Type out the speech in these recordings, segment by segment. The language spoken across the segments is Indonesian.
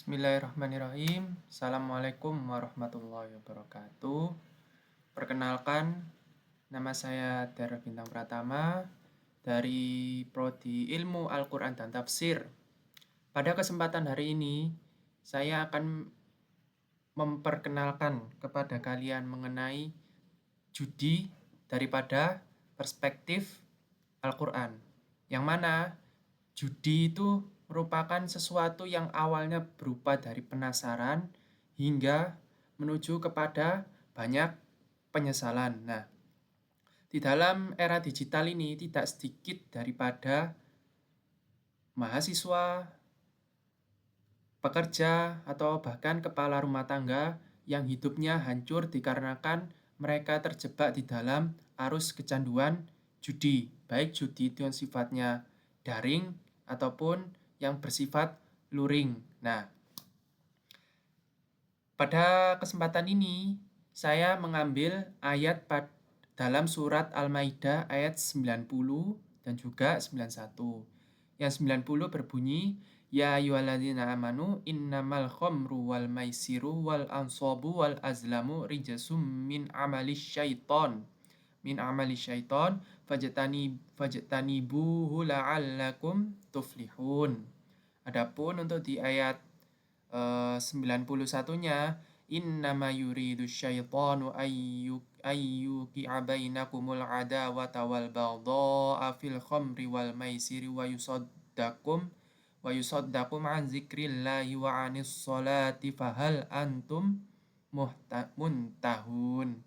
Bismillahirrahmanirrahim. Assalamualaikum warahmatullahi wabarakatuh. Perkenalkan, nama saya Dara Bintang Pratama dari Prodi Ilmu Al-Quran dan Tafsir. Pada kesempatan hari ini, saya akan memperkenalkan kepada kalian mengenai judi daripada perspektif Al-Quran. Yang mana judi itu merupakan sesuatu yang awalnya berupa dari penasaran hingga menuju kepada banyak penyesalan. Nah, di dalam era digital ini tidak sedikit daripada mahasiswa, pekerja, atau bahkan kepala rumah tangga yang hidupnya hancur dikarenakan mereka terjebak di dalam arus kecanduan judi, baik judi itu yang sifatnya daring ataupun yang bersifat luring. Nah, pada kesempatan ini saya mengambil ayat dalam surat Al-Maidah ayat 90 dan juga 91. Yang 90 berbunyi, Ya ayyuhalladzina amanu innamal khamru wal maisiru wal ansabu wal azlamu rijasum min amalis syaiton fajtanibuhu la'allakum tuflihun. Adapun untuk di ayat 91-nya, innama yuridu syaitanu ayyuqi'a bainakumul adawata wal baghdha'a fil khamri wal maisiri wa yusaddakum an zikrillahi wa anis sholati fahal antum muntahun.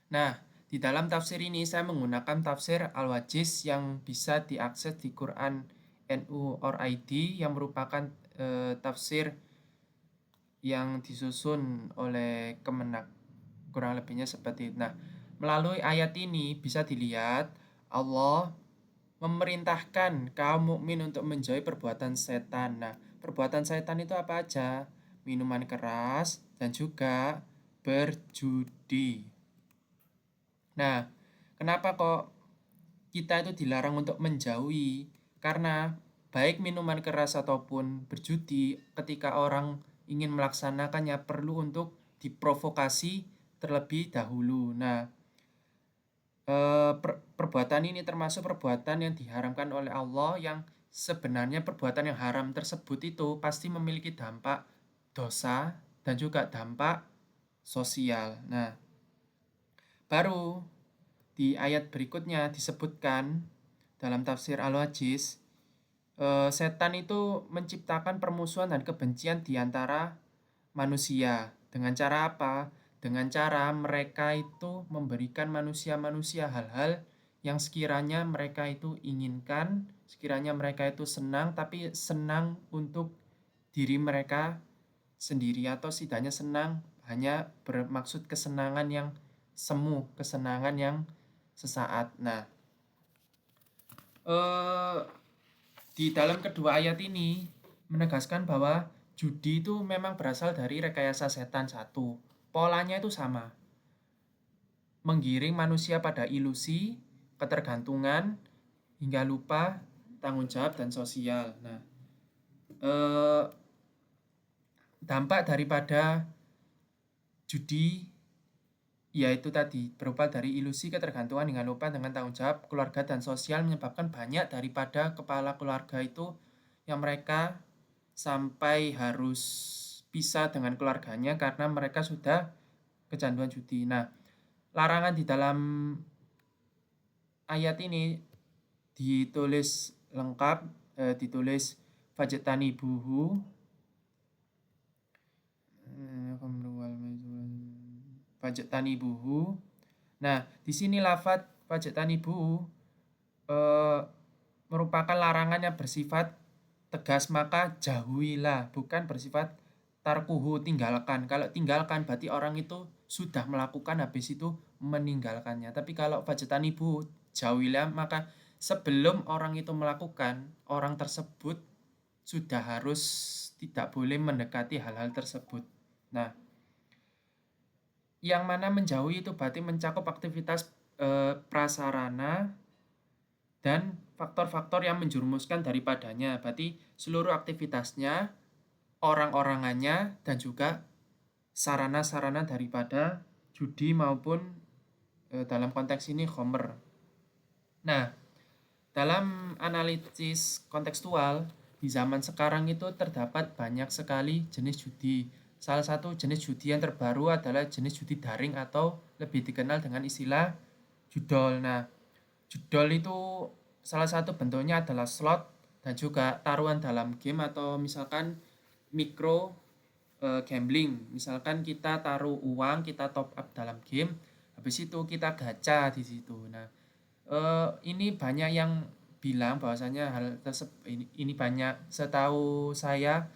Nah, di dalam tafsir ini saya menggunakan tafsir Al-Wajiz yang bisa diakses di Quran NU or ID yang merupakan tafsir yang disusun oleh Kemenak. Kurang lebihnya seperti itu. Nah, melalui ayat ini bisa dilihat Allah memerintahkan kaum mukmin untuk menjauhi perbuatan setan. Nah, perbuatan setan itu apa aja? Minuman keras dan juga berjudi. Nah, kenapa kok kita itu dilarang untuk menjauhi? Karena baik minuman keras ataupun berjudi, ketika orang ingin melaksanakannya perlu untuk diprovokasi terlebih dahulu. Nah, perbuatan ini termasuk perbuatan yang diharamkan oleh Allah, yang sebenarnya perbuatan yang haram tersebut itu pasti memiliki dampak dosa dan juga dampak sosial. Nah, baru di ayat berikutnya disebutkan dalam tafsir Al-Wajiz, setan itu menciptakan permusuhan dan kebencian di antara manusia. Dengan cara apa? Dengan cara mereka itu memberikan manusia-manusia hal-hal yang sekiranya mereka itu inginkan, sekiranya mereka itu senang, tapi senang untuk diri mereka sendiri, atau setidaknya senang hanya bermaksud kesenangan yang semu, kesenangan yang sesaat. Nah, di dalam kedua ayat ini menegaskan bahwa judi itu memang berasal dari rekayasa setan satu. Polanya itu sama. Menggiring manusia pada ilusi, ketergantungan, hingga lupa tanggung jawab dan sosial. Nah, dampak daripada judi yaitu tadi berupa dari ilusi, ketergantungan hingga lupa dengan tanggung jawab keluarga dan sosial, menyebabkan banyak daripada kepala keluarga itu yang mereka sampai harus pisah dengan keluarganya karena mereka sudah kecanduan judi. Nah, larangan di dalam ayat ini ditulis lengkap, ditulis fajtanibuhu fajtanibuhu. Nah, di sini lafadz fajtanibuhu merupakan larangan yang bersifat tegas, maka jauhilah, bukan bersifat tarkuhu, tinggalkan. Kalau tinggalkan berarti orang itu sudah melakukan, habis itu meninggalkannya. Tapi kalau fajtanibuhu, jauhilah, maka sebelum orang itu melakukan, orang tersebut sudah harus tidak boleh mendekati hal-hal tersebut. Nah, yang mana menjauhi itu berarti mencakup aktivitas prasarana dan faktor-faktor yang menjerumuskan daripadanya. Berarti seluruh aktivitasnya, orang-orangannya, dan juga sarana-sarana daripada judi maupun dalam konteks ini khamr. Nah, dalam analisis kontekstual, di zaman sekarang itu terdapat banyak sekali jenis judi. Salah satu jenis judi yang terbaru adalah jenis judi daring atau lebih dikenal dengan istilah judol. Nah, judol itu salah satu bentuknya adalah slot dan juga taruhan dalam game atau misalkan micro gambling. Misalkan kita taruh uang, kita top up dalam game, habis itu kita gacha di situ. Nah, ini banyak yang bilang bahwasanya hal tersebut ini banyak setahu saya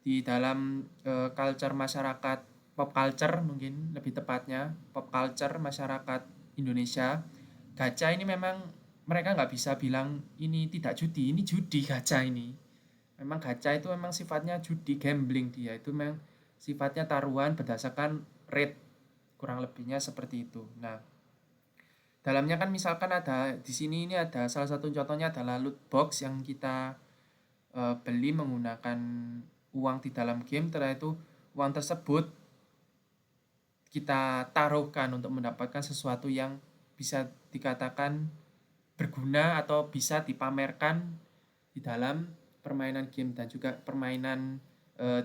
di dalam culture masyarakat, pop culture mungkin lebih tepatnya pop culture masyarakat Indonesia. Gacha ini memang mereka nggak bisa bilang ini tidak judi, ini judi gacha ini. Memang gacha itu memang sifatnya judi gambling, dia itu memang sifatnya taruhan berdasarkan rate, kurang lebihnya seperti itu. Nah, dalamnya kan misalkan ada di sini, ini ada salah satu contohnya adalah loot box yang kita beli menggunakan uang di dalam game. Setelah itu uang tersebut kita taruhkan untuk mendapatkan sesuatu yang bisa dikatakan berguna atau bisa dipamerkan di dalam permainan game dan juga permainan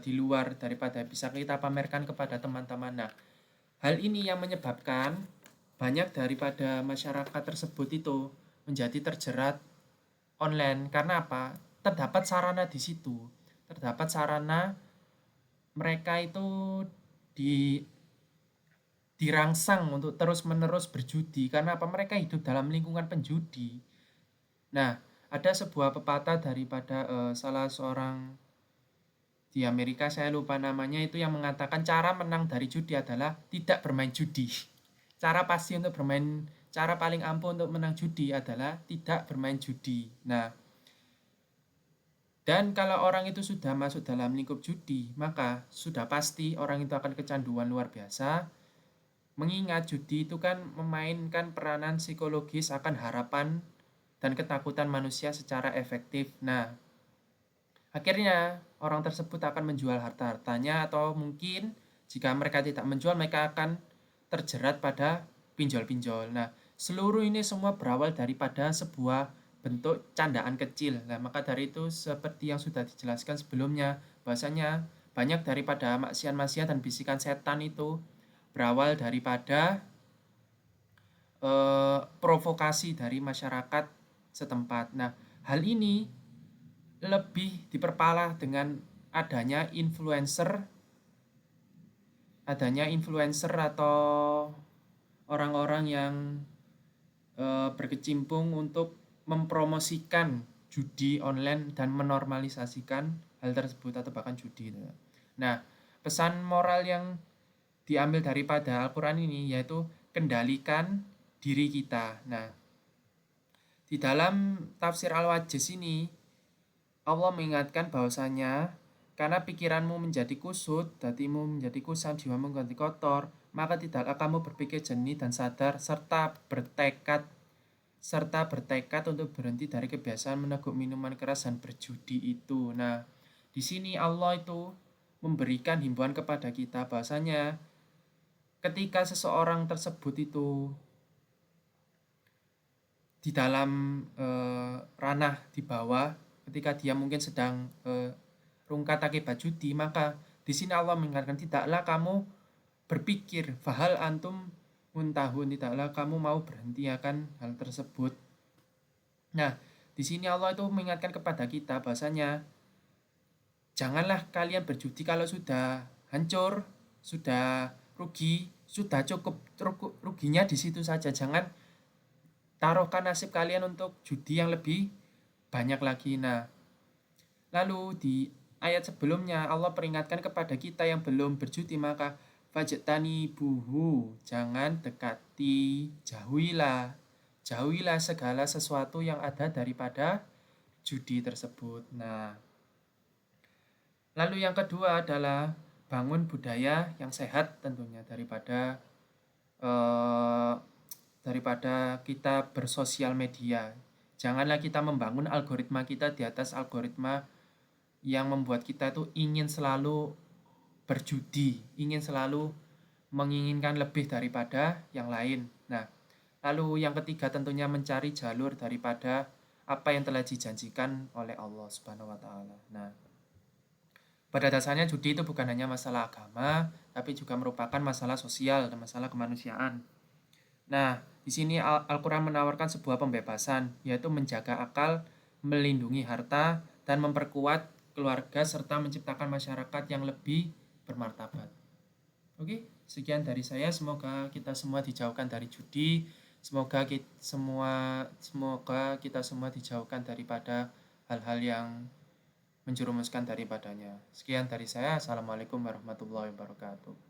di luar daripada bisa kita pamerkan kepada teman-teman. Nah, hal ini yang menyebabkan banyak daripada masyarakat tersebut itu menjadi terjerat online. Karena apa? Terdapat sarana di situ. Terdapat sarana mereka itu di dirangsang untuk terus-menerus berjudi. Karena apa? Mereka hidup dalam lingkungan penjudi. Nah, ada sebuah pepatah daripada salah seorang di Amerika, saya lupa namanya, itu yang mengatakan cara menang dari judi adalah tidak bermain judi. Cara paling ampuh untuk menang judi adalah tidak bermain judi. Nah, dan kalau orang itu sudah masuk dalam lingkup judi, maka sudah pasti orang itu akan kecanduan luar biasa. Mengingat judi itu kan memainkan peranan psikologis akan harapan dan ketakutan manusia secara efektif. Nah, akhirnya orang tersebut akan menjual harta-hartanya, atau mungkin jika mereka tidak menjual, mereka akan terjerat pada pinjol-pinjol. Nah, seluruh ini semua berawal daripada sebuah bentuk candaan kecil. Nah, maka dari itu seperti yang sudah dijelaskan sebelumnya, bahwasanya banyak daripada maksiat-maksiat dan bisikan setan itu berawal daripada provokasi dari masyarakat setempat. Nah, hal ini lebih diperparah dengan adanya influencer atau orang-orang yang berkecimpung untuk mempromosikan judi online dan menormalisasikan hal tersebut atau bahkan judi. Nah, pesan moral yang diambil daripada Al-Quran ini yaitu kendalikan diri kita. Nah, di dalam tafsir Al-Wajiz ini Allah mengingatkan bahwasanya karena pikiranmu menjadi kusut, hatimu menjadi kusam, jiwamu menjadi kotor, maka tidaklah kamu berpikir jernih dan sadar serta bertekad untuk berhenti dari kebiasaan meneguk minuman keras dan berjudi itu. Nah, di sini Allah itu memberikan himbauan kepada kita bahwasanya ketika seseorang tersebut itu di dalam ranah di bawah, ketika dia mungkin sedang rungkat akibat judi, maka di sini Allah mengingatkan tidaklah kamu berpikir fahal antum muntahun, tidaklah kamu mau berhenti akan hal tersebut. Nah, di sini Allah itu mengingatkan kepada kita bahasanya janganlah kalian berjudi kalau sudah hancur, sudah rugi, sudah cukup ruginya di situ saja. Jangan taruhkan nasib kalian untuk judi yang lebih banyak lagi. Nah, lalu di ayat sebelumnya Allah peringatkan kepada kita yang belum berjudi, maka fajtani buhu, jangan dekati, jauhilah segala sesuatu yang ada daripada judi tersebut. Nah, lalu yang kedua adalah bangun budaya yang sehat tentunya daripada kita bersosial media. Janganlah kita membangun algoritma kita di atas algoritma yang membuat kita itu ingin selalu berjudi, ingin selalu menginginkan lebih daripada yang lain. Nah, lalu yang ketiga tentunya mencari jalur daripada apa yang telah dijanjikan oleh Allah Subhanahu wa taala. Nah, pada dasarnya judi itu bukan hanya masalah agama, tapi juga merupakan masalah sosial dan masalah kemanusiaan. Nah, di sini Al-Quran menawarkan sebuah pembebasan, yaitu menjaga akal, melindungi harta, dan memperkuat keluarga serta menciptakan masyarakat yang lebih bermartabat. Oke, sekian dari saya. Semoga kita semua dijauhkan dari judi. Semoga kita semua dijauhkan daripada hal-hal yang menjerumuskan daripadanya. Sekian dari saya. Assalamualaikum warahmatullahi wabarakatuh.